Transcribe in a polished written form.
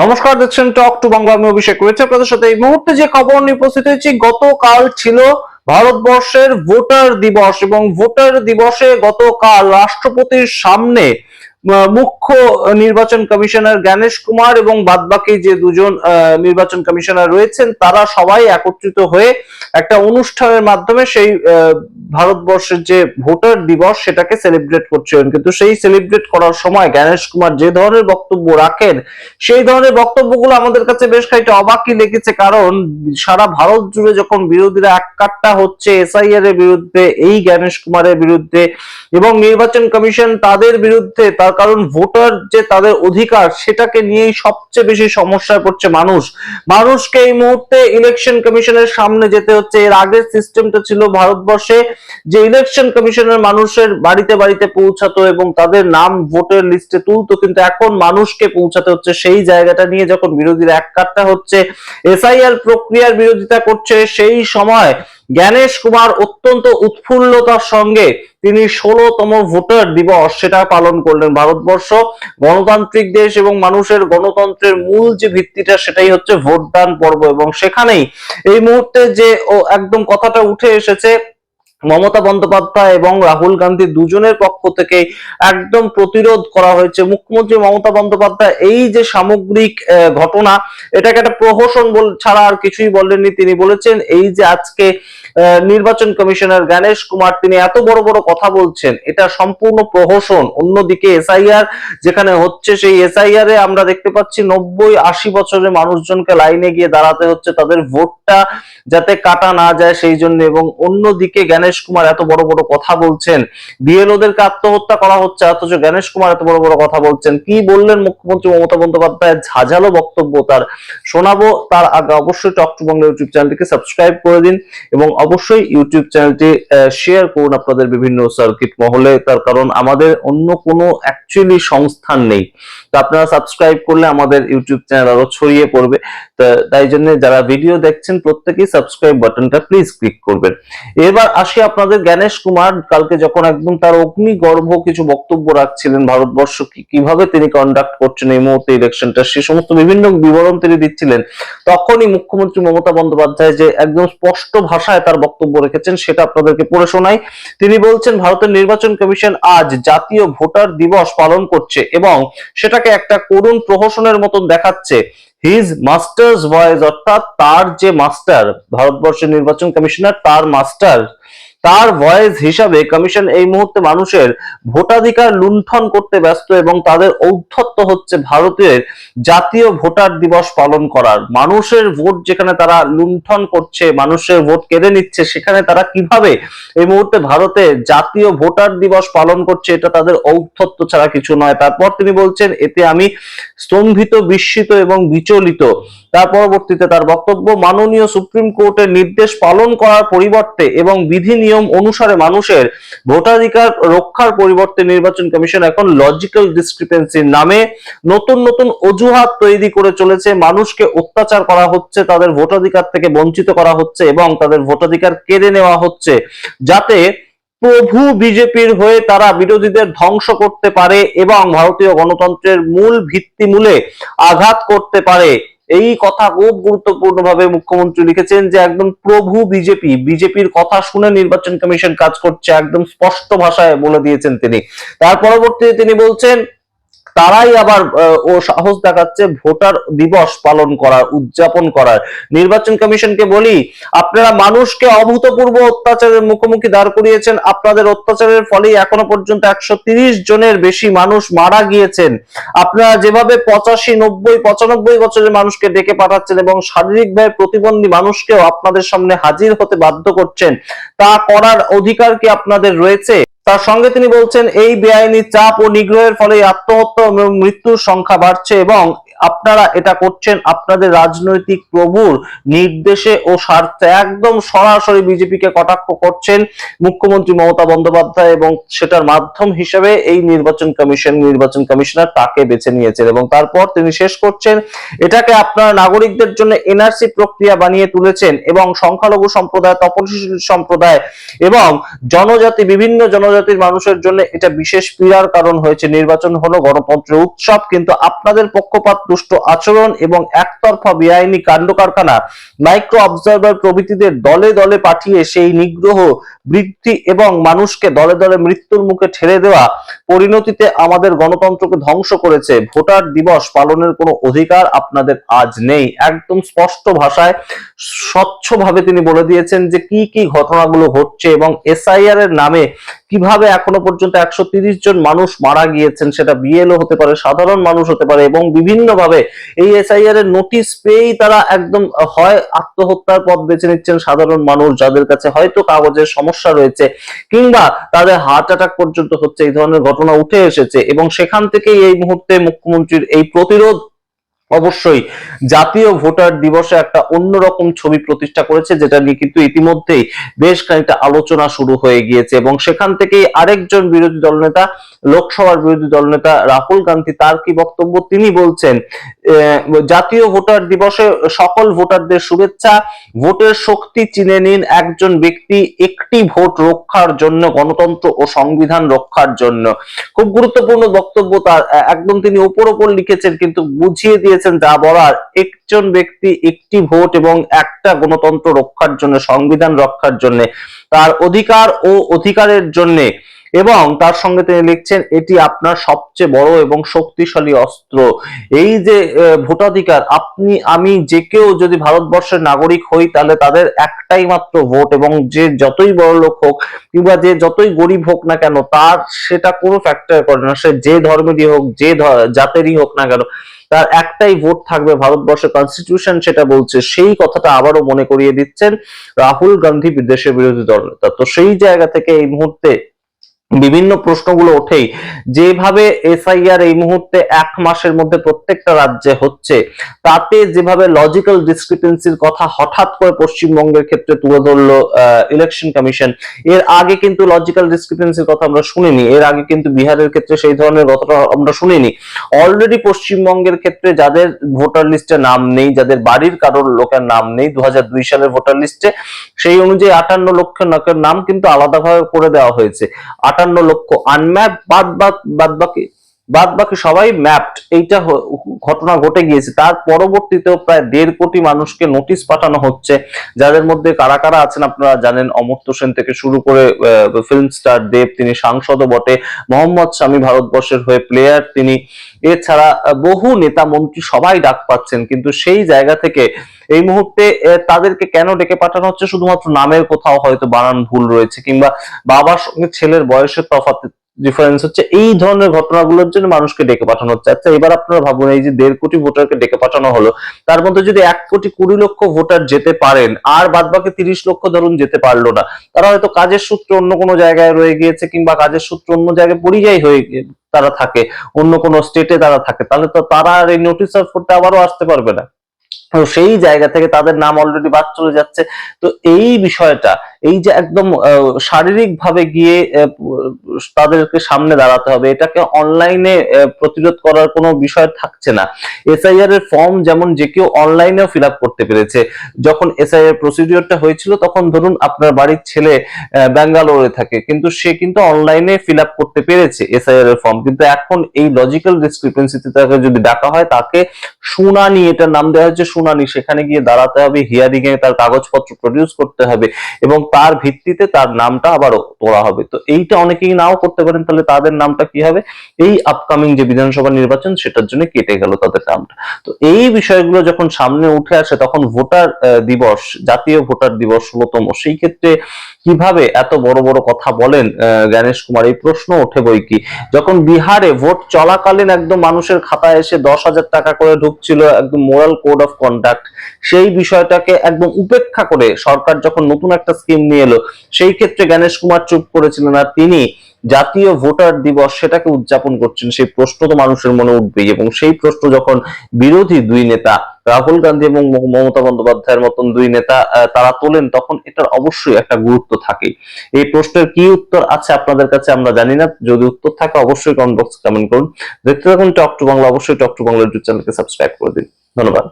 নমস্কার, দেখছেন talk to Bangla. আমি অভিষেক রয়েছে আপনাদের সাথে। এই মুহূর্তে যে খবর নিয়ে উপস্থিত হয়েছি, গতকাল ছিল ভারতবর্ষের ভোটার দিবস এবং ভোটার দিবসে গতকাল রাষ্ট্রপতির সামনে মুখ্য নির্বাচন কমিশনার জ্ঞানেশ কুমার এবং বাদবাকি যে দুজন নির্বাচন কমিশনার রয়েছেন তারা সবাই একত্রিত হয়ে একটা অনুষ্ঠানের মাধ্যমে সেই ভারতবর্ষের যে ভোটার দিবস সেটাকে সেলিব্রেট করছিলেন। কিন্তু সেই সেলিব্রেট করার সময় জ্ঞানেশ কুমার যে ধরনের বক্তব্য রাখেন, সেই ধরনের বক্তব্যগুলো আমাদের কাছে বেশ খানিকটা অবাকই লেগেছে। কারণ সারা ভারত জুড়ে যখন বিরোধীরা এককাট্টা হচ্ছে এসআইআর এর বিরুদ্ধে, এই জ্ঞানেশ কুমারের বিরুদ্ধে এবং নির্বাচন কমিশন তাদের বিরুদ্ধে, তার কারণ ভোটার যে তাদের অধিকার সেটাকে নিয়েই সবচেয়ে বেশি সমস্যায় পড়ছে মানুষকে এই মুহূর্তে ইলেকশন কমিশনের সামনে যেতে হচ্ছে। এর আগের সিস্টেমটা ছিল ভারতবর্ষে যে ইলেকশন কমিশনের মানুষের বাড়িতে বাড়িতে পৌঁছাতো এবং তাদের নাম ভোটার লিস্টে তুলতো, কিন্তু এখন মানুষকে পৌঁছাতে হচ্ছে। সেই জায়গাটা নিয়ে যখন বিরোধীরা এককাট্টা হচ্ছে, এসআইআর প্রক্রিয়ার বিরোধিতা করছে, সেই সময় জ্ঞানেশ কুমার অত্যন্ত উৎফুল্লতার সঙ্গে তিনি 16তম ভোটার দিবস সেটা পালন করলেন। ভারতবর্ষ গণতান্ত্রিক দেশ এবং মানুষের গণতন্ত্রের মূল যে ভিত্তিটা সেটাই হচ্ছে ভোটদান পর্ব, এবং সেখানেই এই মুহূর্তে যে একদম কথাটা উঠে এসেছে, মমতা বন্দ্যোপাধ্যায় এবং রাহুল গান্ধী দুজনের পক্ষ থেকে একদম প্রতিরোধ করা হয়েছে। মুখ্যমন্ত্রী মমতা বন্দ্যোপাধ্যায় এই যে সামগ্রিক ঘটনা, এটাকে একটা প্রহসন ছাড়া আর কিছুই বলেননি। তিনি বলেছেন এই যে আজকে নির্বাচন কমিশনার জ্ঞানেশ কুমার তিনি এত বড় বড় কথা বলছেন, এটা সম্পূর্ণ প্রহসন। অন্যদিকে এসআইআর যেখানে হচ্ছে, সেই এসআইআর এ আমরা দেখতে পাচ্ছি 90-80 বছরের মানুষজনকে লাইনে গিয়ে দাঁড়াতে হচ্ছে তাদের ভোটটা যাতে কাটা না যায় সেই জন্য। এবং অন্যদিকে জ্ঞানেশ কুমার এত বড় বড় কথা বলছেন, বিএলওদেরকে আত্মহত্যা করা হচ্ছে, অথচ জ্ঞানেশ কুমার এত বড় বড় কথা বলছেন। কি বললেন মুখ্যমন্ত্রী মমতা বন্দ্যোপাধ্যায়, ঝাঁঝালো বক্তব্য তার, শোনাবো। তার আগে অবশ্যই টক টু বাংলা ইউটিউব চ্যানেলটিকে সাবস্ক্রাইব করে দিন এবং অবশ্যই ইউটিউব চ্যানেলটি শেয়ার করুন আপনাদের বিভিন্ন সার্কিট মহলে। তার কারণ আমাদের অন্য কোনো অ্যাকচুয়ালি সংস্থান নেই, তো আপনারা সাবস্ক্রাইব করলে আমাদের ইউটিউব চ্যানেল আরো ছড়িয়ে পড়বে। তাই জন্য যারা ভিডিও দেখছেন প্রত্যেকেই সাবস্ক্রাইব বাটনটা প্লিজ ক্লিক করবেন। এবার আসি আপনাদের জ্ঞানেশ কুমার কালকে যখন একদম তার অগ্নিগর্ভ কিছু বক্তব্য রাখছিলেন, ভারতবর্ষ কিভাবে তিনি কন্ডাক্ট করছেন এই মুহূর্তে ইলেকশনটা, সে সমস্ত বিভিন্ন বিবরণ তিনি দিচ্ছিলেন, তখনই মুখ্যমন্ত্রী মমতা বন্দ্যোপাধ্যায় যে একদম স্পষ্ট ভাষায় তার বক্তব্য রেখেছেন সেটা আপনাদেরকে পড়ে শোনাই। তিনি বলছেন ভারতের নির্বাচন কমিশন আজ জাতীয় ভোটার দিবস পালন করছে এবং সেটাকে একটা করুণ প্রহসনের মতন দেখাচ্ছে। হিজ মাস্টার্স ভয়েস, অর্থাৎ তার যে মাস্টার, ভারতবর্ষের নির্বাচন কমিশনার তার মাস্টার, তার ভয়েস হিসাবে কমিশন এই মুহূর্তে মানুষের ভোটাধিকার লুণ্ঠন করতে ব্যস্ত এবং তাদের ঔদ্ধত্য হচ্ছে ভারতের জাতীয় ভোটার দিবস পালন করার। মানুষের ভোট যেখানে তারা লুণ্ঠন করছে, মানুষের ভোট কেড়ে নিচ্ছে, সেখানে তারা কিভাবে এই মুহূর্তে ভারতে জাতীয় ভোটার দিবস পালন করছে, এটা তাদের ঔদ্ধত্য ছাড়া কিছু নয়। তারপর তিনি বলছেন এতে আমি স্তম্ভিত, বিস্মিত এবং বিচলিত। তার পরবর্তীতে তার বক্তব্য, মাননীয় সুপ্রিম কোর্টের নির্দেশ পালন করার পরিবর্তে এবং বিধি নিয়ম অনুসারে মানুষের ভোটাধিকার রক্ষার পরিবর্তে নির্বাচন কমিশন এখন লজিক্যাল ডিসক্রিপেন্সির নামে নতুন নতুন অজুহাত তৈরি করে চলেছে। মানুষকে অত্যাচার করা হচ্ছে, তাদের ভোটাধিকার থেকে বঞ্চিত করা হচ্ছে এবং তাদের ভোটাধিকার কেড়ে নেওয়া হচ্ছে, যাতে প্রভু বিজেপির হয়ে তারা বিরোধীদের ধ্বংস করতে পারে এবং ভারতীয় গণতন্ত্রের মূল ভিত্তিমূলে আঘাত করতে পারে। এই কথা খুব গুরুত্বপূর্ণ ভাবে মুখ্যমন্ত্রী লিখেছেন যে একদম প্রভু বিজেপির কথা শুনে নির্বাচন কমিশন কাজ করছে, একদম স্পষ্ট ভাষায় বলে দিয়েছেন তিনি। তার পরবর্তীতে তিনি বলছেন তারাই আবার ও সাহস দেখাচ্ছে ভোটার দিবস পালন করার, উদযাপন করার। নির্বাচন কমিশনকে বলি, আপনারা মানুষকে অভূতপূর্ব অত্যাচারের মুখোমুখি দাঁড় করিয়েছেন। আপনাদের অত্যাচারের ফলে এখনো পর্যন্ত 130 জনের বেশি মানুষ মারা গিয়েছেন। আপনারা যেভাবে 85, 90, 95 বছরের মানুষকে ডেকে পাঠাচ্ছেন এবং শারীরিকভাবে প্রতিবন্ধী মানুষকেও আপনাদের সামনে হাজির হতে বাধ্য করছেন, তা করার অধিকার কি আপনাদের রয়েছে? তার সঙ্গে তিনি বলছেন এই বেআইনি চাপ ও নিগ্রহের ফলে আত্মহত্যা এবং মৃত্যুর সংখ্যা বাড়ছে এবং আপনারা এটা করছেন আপনাদের রাজনৈতিক প্রভুর নির্দেশে ও স্বার্থে। একদম সরাসরি বিজেপিকে কটাক্ষ করছেন মুখ্যমন্ত্রী মমতা বন্দ্যোপাধ্যায় এবং সেটার মাধ্যম হিসেবে এই নির্বাচন কমিশনার তাকে বেছে নিয়েছেন। এবং তারপর তিনি শেষ করছেন, এটাকে আপনারা নাগরিকদের জন্য এনআরসি প্রক্রিয়া বানিয়ে তুলেছেন এবং সংখ্যালঘু সম্প্রদায়, তপশিলি সম্প্রদায় এবং জনজাতি, বিভিন্ন জনজাতির মানুষের জন্য এটা বিশেষ পীড়ার কারণ হয়েছে। নির্বাচন হলো গণতন্ত্রের উৎসব, কিন্তু আপনাদের পক্ষপাত দুষ্ট আচরণ এবং একতরফা বেআইনি কাণ্ড কারখানা, মাইক্রো অবজারভার প্রভৃতিদের দলে দলে পাঠিয়ে সেই নিগ্রহ বৃদ্ধি এবং মানুষকে দলে দলে মৃত্যুর মুখে ঠেলে দেওয়া পরিণতিতে আমাদের গণতন্ত্রকে ধ্বংস করেছে। ভোটার দিবস পালনের কোনো অধিকার আপনাদের আজ নেই। একদম স্পষ্ট ভাষায় স্বচ্ছভাবে তিনি বলে দিয়েছেন যে কি কি ঘটনাগুলো ঘটছে এবং এসআইআর এর নামে কিভাবে এখনো পর্যন্ত 130 জন মানুষ মারা গিয়েছেন, সেটা বিএলও হতে পারে, সাধারণ মানুষ হতে পারে, এবং বিভিন্ন ভাবে এই এসআইআর এর নোটিশ পেয়েই তারা একদম হয় আত্মহত্যার পথ বেছে নিচ্ছেন সাধারণ মানুষ, যাদের কাছে হয়তো কাগজের সমস্যা রয়েছে, কিংবা তাদের হার্ট অ্যাটাক পর্যন্ত হচ্ছে। এই ধরনের ঘটনা উঠে এসেছে এবং সেখান থেকেই এই মুহূর্তে মুখ্যমন্ত্রীর এই প্রতিরোধ অবশ্যই জাতীয় ভোটার দিবসে একটা অন্যরকম ছবি প্রতিষ্ঠা করেছে, যেটা নিয়ে কিন্তু ইতিমধ্যেই বেশ খানিকটা আলোচনা শুরু হয়ে গিয়েছে। এবং সেখান থেকেই আরেকজন বিরোধী দলনেতা, লোকসভার বিরোধী দলনেতা রাহুল গান্ধী, তার কি বক্তব্য, তিনি বলছেন জাতীয় ভোটার দিবসে সকল ভোটারদের শুভেচ্ছা, ভোটের শক্তি চিনে নিন, একজন ব্যক্তি একটি ভোট রক্ষার জন্য, গণতন্ত্র ও সংবিধান রক্ষার জন্য। খুব গুরুত্বপূর্ণ বক্তব্য তার, একদম তিনি ওপর ওপর লিখেছেন কিন্তু বুঝিয়ে দিয়েছেন যা বলার। একজন ব্যক্তি একটি ভোট এবং একটা গণতন্ত্র রক্ষার জন্য, সংবিধান রক্ষার জন্য, তার অধিকার ও অধিকারের জন্য। এবং তার সঙ্গে তিনি লিখছেন এটি আপনার সবচেয়ে বড় এবং শক্তিশালী অস্ত্র। এই যে ভোটাধিকার, আপনি আমি যে কেউ যদি ভারতবর্ষের নাগরিক হই তাহলে তাদের একটাই মাত্র ভোট, এবং যে যতই বড় লোক হোক কিংবা যে যতই গরিব হোক না কেন, তার সেটা কোনো ফ্যাক্টর করে না, সে যে ধর্মেরই হোক, যে জাতেরই হোক না কেন, তার একটাই ভোট থাকবে। ভারতবর্ষের কনস্টিটিউশন সেটা বলছে। সেই কথাটা আবারও মনে করিয়ে দিচ্ছেন রাহুল গান্ধী, বিদেশের বিরোধী দলনেতা। তো সেই জায়গা থেকে এই মুহূর্তে বিভিন্ন প্রশ্নগুলো ওঠেই, যেভাবে এসআইআর এই মুহূর্তে 1 মাসের মধ্যে প্রত্যেকটা রাজ্যে হচ্ছে, তাতে যেভাবে লজিক্যাল ডিসক্রিপেন্সির কথা হঠাৎ করে পশ্চিমবঙ্গের ক্ষেত্রে তুলে ধরলো ইলেকশন কমিশন। এর আগে কিন্তু লজিক্যাল ডিসক্রিপেন্সির কথা আমরা শুনিনি, এর আগে কিন্তু বিহারের ক্ষেত্রে সেই ধরনের কথাটা আমরা শুনিনি। অলরেডি পশ্চিমবঙ্গের ক্ষেত্রে যাদের ভোটার লিস্টে নাম নেই, যাদের বাড়ির কারোর লোকের নাম নেই 2002 সালের ভোটার লিস্টে, সেই অনুযায়ী 58 লক্ষ লোকের নাম কিন্তু আলাদাভাবে করে দেওয়া হয়েছে। 58 লক্ষ আনম্যাপ, বাদ বাকি সবাই ম্যাপড। এইটা ঘটনা ঘটে গিয়েছে। তার পরবর্তীতেও প্রায় 1.5 কোটি মানুষকে নোটিশ পাঠানো হচ্ছে, যাদের মধ্যে কারা কারা আছেন আপনারা জানেন। অমর্ত্য সেন থেকে শুরু করে ফিল্ম স্টার দেব, তিনি সাংসদও বটে। মোহাম্মদ শামী ভারতবর্ষের হয়ে প্লেয়ার তিনি। এছাড়া বহু নেতা মন্ত্রী সবাই ডাক পাচ্ছেন, কিন্তু সেই জায়গা থেকে এই মুহূর্তে তাদেরকে কেন ডেকে পাঠানো হচ্ছে? শুধুমাত্র নামের কোথাও হয়তো বানান ভুল রয়েছে, কিংবা বাবার সঙ্গে ছেলের বয়সের তফাৎ ডিফারেন্স হচ্ছে, এই ধরনের ঘটনাগুলোর জন্য মানুষকে ডেকে পাঠানো হচ্ছে। আচ্ছা, এবার আপনারা ভাবুন, এই যে 1.5 কোটি ভোটারকে ডেকে পাঠানো হলো, তার মধ্যে যদি 1,20,00,000 ভোটার যেতে পারেন, আর বাদ বাকি 30 লক্ষ ধরুন যেতে পারলো না, তারা হয়তো কাজের সূত্রে অন্য কোনো জায়গায় রয়ে গিয়েছে, কিংবা কাজের সূত্রে অন্য জায়গায় পরিযায়ী হয়ে তারা থাকে, অন্য কোনো স্টেটে তারা থাকে, তাহলে তো তারা আর এই নোটিশ সার্ভ করতে আবারও আসতে পারবে না। তো সেই জায়গা থেকে তাদের নাম অলরেডি বাদ চলে যাচ্ছে। তো এই বিষয়টা, এই যে একদম শারীরিক ভাবে গিয়ে তাদেরকে সামনে দাঁড়াতে হবে, এটাকে অনলাইনে প্রতিরোধ করার কোনো বিষয় থাকছে না। এসআইআর এর ফর্ম যেমন যে কেউ অনলাইনেও ফিল আপ করতে পেরেছে। যখন এসআইআর প্রসিডিওরটা হয়েছিল তখন ধরুন আপনার বাড়ির ছেলে ব্যাঙ্গালোরে থাকে, কিন্তু সে কিন্তু অনলাইনে ফিল আপ করতে পেরেছে এসআইআর এর ফর্ম। কিন্তু এখন এই লজিক্যাল ডিসক্রিপেন্সিতে তাকে যদি ডাকা হয়, তাকে শুনানি, এটার নাম দেওয়া হচ্ছে শুনানি, সেখানে গিয়ে দাঁড়াতে হবে, হিয়ারিং এ তার কাগজপত্র প্রডিউস করতে হবে, এবং তার ভিত্তিতে তার নামটা আবারও তোলা হবে। তো এইটা অনেকেই নাও করতে পারেন, তাহলে তাদের নামটা কি হবে? এই আপকামিং যে বিধানসভা নির্বাচন, সেটার জন্য কেটে গেল তাদের নামটা। তো এই বিষয়গুলো যখন সামনে উঠে আসে, তখন ভোটার দিবস, জাতীয় ভোটার দিবস 16তম, সেই ক্ষেত্রে কিভাবে এত বড় বড় কথা বলেন জ্ঞানেশ কুমার? এই প্রশ্ন ওঠে বই কি। যখন বিহারে ভোট চলাকালীন একদম মানুষের খাতায় এসে 10,000 টাকা করে ঢুকছিল, একদম মোরাল কোড অফ কন্ডাক্ট, সেই বিষয়টাকে একদম উপেক্ষা করে সরকার যখন নতুন একটা স্কিম নিয়ে এলো, সেই ক্ষেত্রে জ্ঞানেশ কুমার চুপ করেছিলেন, আর তিনি জাতীয় ভোটার দিবস সেটাকে উদযাপন করছেন। সেই প্রশ্ন তো মানুষের মনে উঠবেই, এবং সেই প্রশ্ন যখন বিরোধী দুই নেতা রাহুল গান্ধী এবং মমতা বন্দ্যোপাধ্যায়ের মতন দুই নেতা তারা তোলেন, তখন এটার অবশ্যই একটা গুরুত্ব থাকে। এই প্রশ্নের কি উত্তর আছে আপনাদের কাছে আমরা জানি না, যদি উত্তর থাকে অবশ্যই কমেন্ট বক্সে কমেন্ট করুন। দেখতে থাকুন টক টু বাংলা, অবশ্যই টক টু বাংলা ইউটিউব চ্যানেলকে সাবস্ক্রাইব করে দিন। ধন্যবাদ।